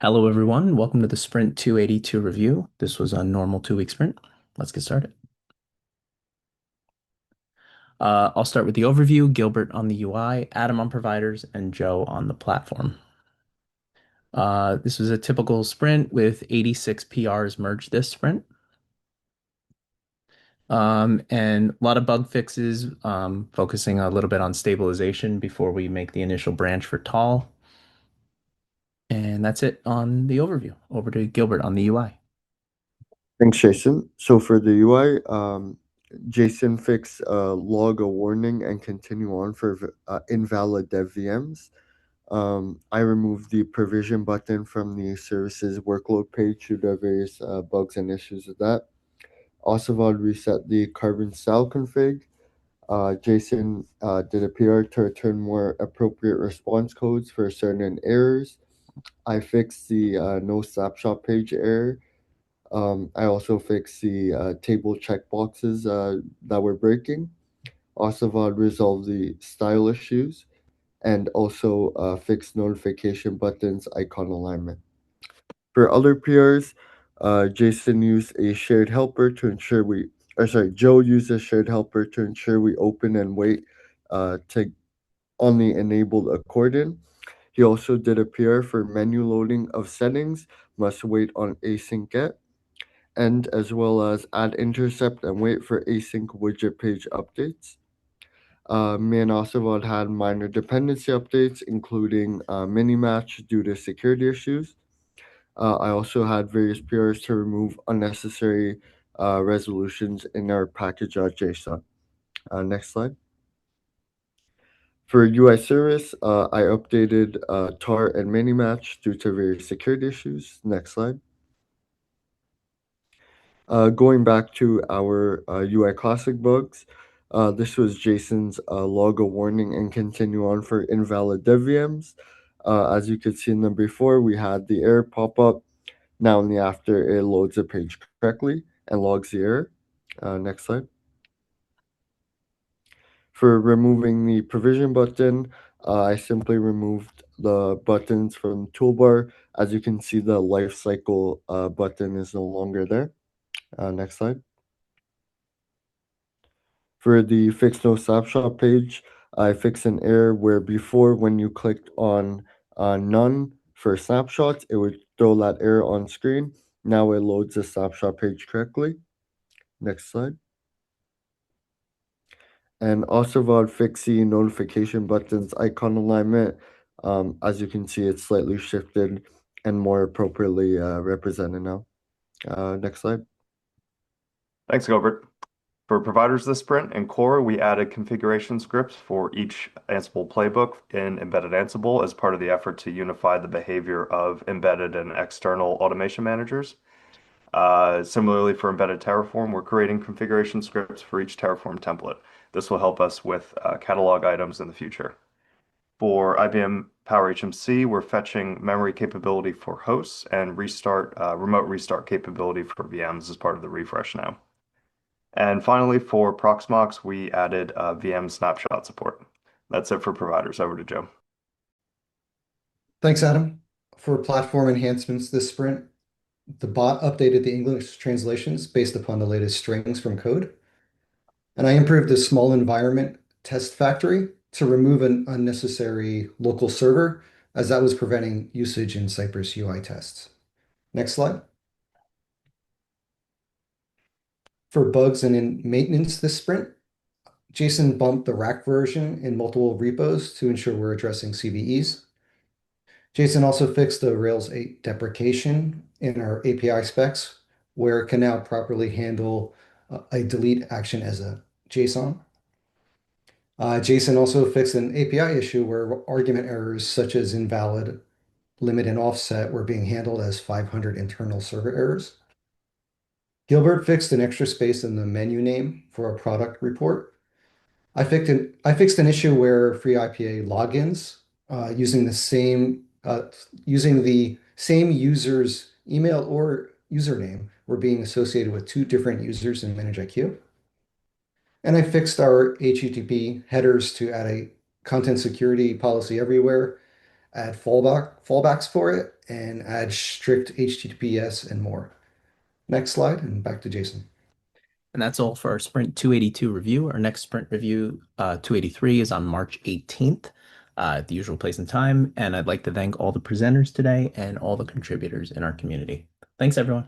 Hello, everyone. Welcome to the Sprint 282 review. This was a normal 2-week sprint. Let's get started. I'll start with the overview, Gilbert on the UI, Adam on providers, and Joe on the platform. This was a typical sprint with 86 PRs merged this sprint. And a lot of bug fixes, focusing a little bit on stabilization before we make the initial branch for tall. And that's it on the overview. Over to Gilbert on the UI. Thanks, Jason. So for the UI, Jason fixed log a warning and continue on for invalid dev VMs. I removed the provision button from the services workload page due to various bugs and issues with that. Oswald reset the carbon style config. Jason did a PR to return more appropriate response codes for certain errors. I fixed the no snapshot page error. I also fixed the table checkboxes that were breaking. Oswald resolved the style issues and also fixed notification buttons icon alignment. For other PRs, Jason used a shared helper to ensure Joe used a shared helper to ensure we open and wait to on the enabled accordion. He also did a PR for menu loading of settings, must wait on async get, and as well as add intercept and wait for async widget page updates. Me and Oswald had minor dependency updates, including mini match due to security issues. I also had various PRs to remove unnecessary resolutions in our package.json. Next slide. For UI service, I updated tar and mini match due to various security issues. Next slide. Going back to our UI classic bugs, this was Jason's logo warning and continue on for invalid dev VMs. As you could see in them before, we had the error pop up. Now in the after, it loads the page correctly and logs the error. Next slide. For removing the provision button, I simply removed the buttons from toolbar. As you can see, the life cycle button is no longer there. Next slide. For the fix no snapshot page, I fixed an error where before when you clicked on none for snapshots, it would throw that error on screen. Now it loads the snapshot page correctly. Next slide. And also about fixing notification buttons icon alignment. As you can see, it's slightly shifted and more appropriately represented now. Next slide. Thanks, Gilbert. For providers this sprint, in Core, we added configuration scripts for each Ansible playbook in embedded Ansible as part of the effort to unify the behavior of embedded and external automation managers. Similarly, for embedded Terraform, we're creating configuration scripts for each Terraform template. This will help us with catalog items in the future. For IBM Power HMC, we're fetching memory capability for hosts and remote restart capability for VMs as part of the refresh now. And finally, for Proxmox, we added VM snapshot support. That's it for providers. Over to Joe. Thanks, Adam. For platform enhancements this sprint, the bot updated the English translations based upon the latest strings from code. And I improved the small environment test factory to remove an unnecessary local server, as that was preventing usage in Cypress UI tests. Next slide. For bugs and in maintenance this sprint, Jason bumped the rack version in multiple repos to ensure we're addressing CVEs. Jason also fixed the Rails 8 deprecation in our API specs, where it can now properly handle a delete action as a JSON. Jason also fixed an API issue where argument errors such as invalid, limit, and offset were being handled as 500 internal server errors. Gilbert fixed an extra space in the menu name for a product report. I fixed an issue where FreeIPA logins using the same user's email or username were being associated with two different users in ManageIQ. And I fixed our HTTP headers to add a content security policy everywhere, add fallbacks for it, and add strict HTTPS and more. Next slide, and back to Jason. And that's all for our Sprint 282 review. Our next Sprint review, 283, is on March 18th, at the usual place and time. And I'd like to thank all the presenters today and all the contributors in our community. Thanks, everyone.